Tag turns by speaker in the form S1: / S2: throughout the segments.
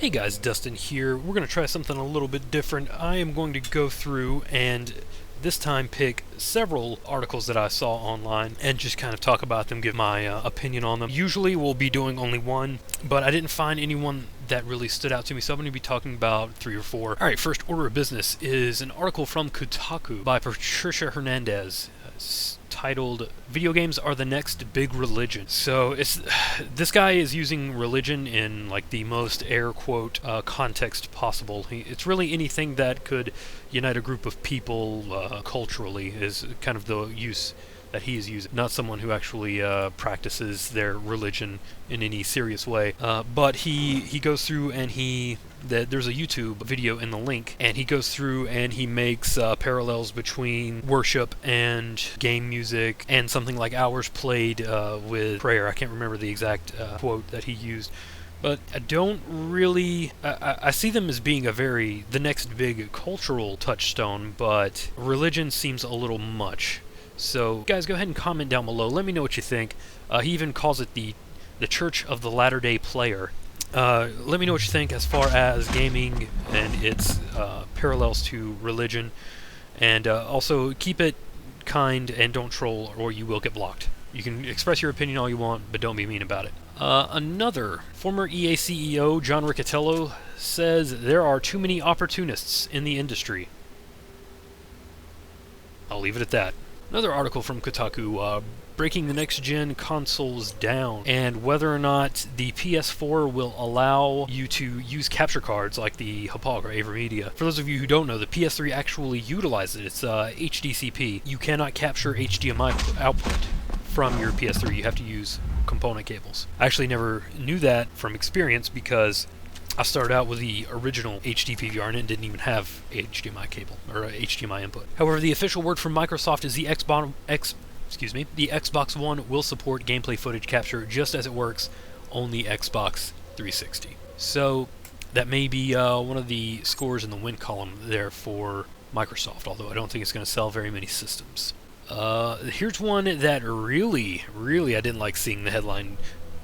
S1: Hey guys, Dustin here. We're going to try something a little bit different. I am going to go through and this time pick several articles that I saw online and just kind of talk about them, give my opinion on them. Usually we'll be doing only one, but I didn't find anyone that really stood out to me, so I'm going to be talking about 3 or 4. Alright, first order of business is an article from Kotaku by Patricia Hernandez. It's titled "Video Games Are the Next Big Religion." So this guy is using religion in like the most air quote context possible. It's really anything that could unite a group of people culturally is kind of the use that he is using. Not someone who actually practices their religion in any serious way. But he goes through and there's a YouTube video in the link, and he goes through and he makes parallels between worship and game music and something like hours played with prayer. I can't remember the exact quote that he used. But I don't really... I see them as being the next big cultural touchstone, but religion seems a little much. So, guys, go ahead and comment down below. Let me know what you think. He even calls it the Church of the Latter-day Player. Let me know what you think as far as gaming and its parallels to religion. And also, keep it kind and don't troll or you will get blocked. You can express your opinion all you want, but don't be mean about it. Another former EA CEO, John Riccitiello, says there are too many opportunists in the industry. I'll leave it at that. Another article from Kotaku, breaking the next-gen consoles down, and whether or not the PS4 will allow you to use capture cards like the Hapag or AverMedia. For those of you who don't know, the PS3 actually utilizes it. It's HDCP. You cannot capture HDMI output from your PS3. You have to use component cables. I actually never knew that from experience because I started out with the original HD PVR and it didn't even have HDMI cable or HDMI input. However, the official word from Microsoft is the Xbox One will support gameplay footage capture just as it works on the Xbox 360. So that may be one of the scores in the win column there for Microsoft, although I don't think it's going to sell very many systems. Here's one that really I didn't like seeing the headline.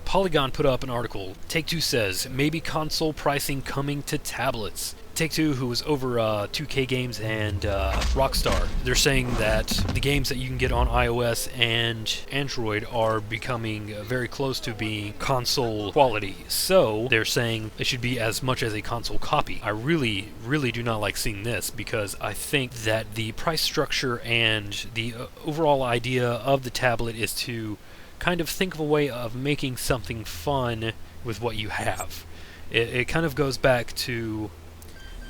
S1: Polygon put up an article. Take-Two says, maybe console pricing coming to tablets. Take-Two, who was over 2K Games and Rockstar, they're saying that the games that you can get on iOS and Android are becoming very close to being console quality. So they're saying it should be as much as a console copy. I really do not like seeing this because I think that the price structure and the overall idea of the tablet is to kind of think of a way of making something fun with what you have. It kind of goes back to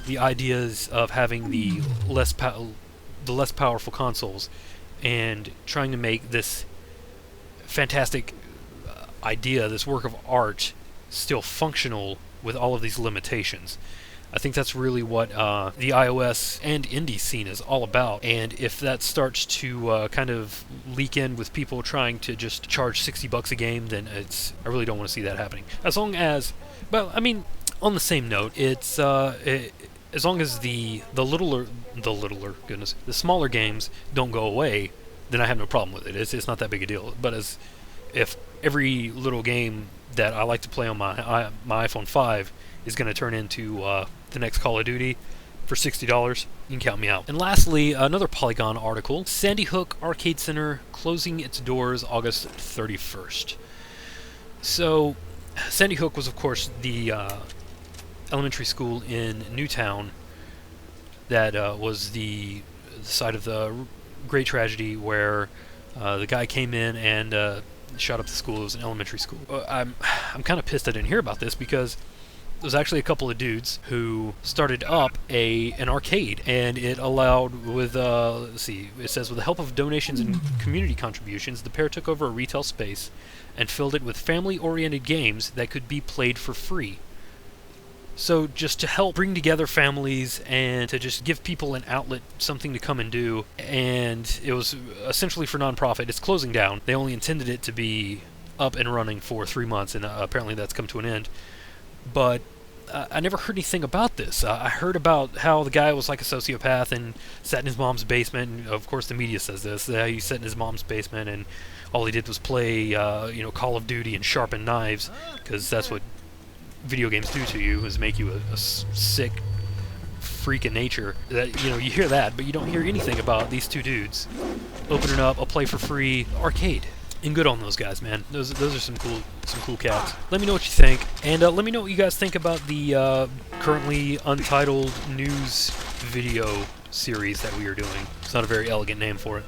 S1: the ideas of having the less powerful consoles and trying to make this fantastic idea, this work of art, still functional with all of these limitations. I think that's really what the iOS and indie scene is all about, and if that starts to kind of leak in with people trying to just charge $60 a game, then I really don't want to see that happening. As long as, well, I mean, on the same note, it's as long as the smaller games don't go away, then I have no problem with it. It's not that big a deal. But if every little game that I like to play on my iPhone 5 is going to turn into the next Call of Duty for $60, you can count me out. And lastly, another Polygon article, Sandy Hook Arcade Center closing its doors August 31st. So, Sandy Hook was, of course, the elementary school in Newtown that was the site of the great tragedy where the guy came in and shot up the school. It was an elementary school. I'm kind of pissed I didn't hear about this because there's actually a couple of dudes who started up an arcade, and it allowed with let's see, it says with the help of donations and community contributions, the pair took over a retail space and filled it with family-oriented games that could be played for free. So just to help bring together families and to just give people an outlet, something to come and do, and it was essentially for non-profit. It's closing down. They only intended it to be up and running for 3 months, and apparently that's come to an end. But I never heard anything about this. I heard about how the guy was like a sociopath and sat in his mom's basement. And of course, the media says this. He sat in his mom's basement and all he did was play, Call of Duty and sharpen knives, because that's what video games do to you is make you a sick freak of nature. That, you know, you hear that, but you don't hear anything about these two dudes opening up a play for free arcade. And good on those guys, man. Those are some cool cats. Let me know what you think, and let me know what you guys think about the currently untitled news video series that we are doing. It's not a very elegant name for it.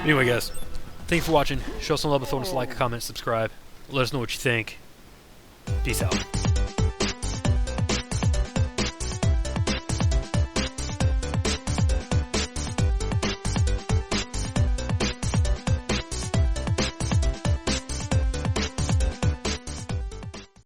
S1: Anyway, guys, thank you for watching. Show some love by throwing us a like, a comment, subscribe. Let us know what you think. Peace out.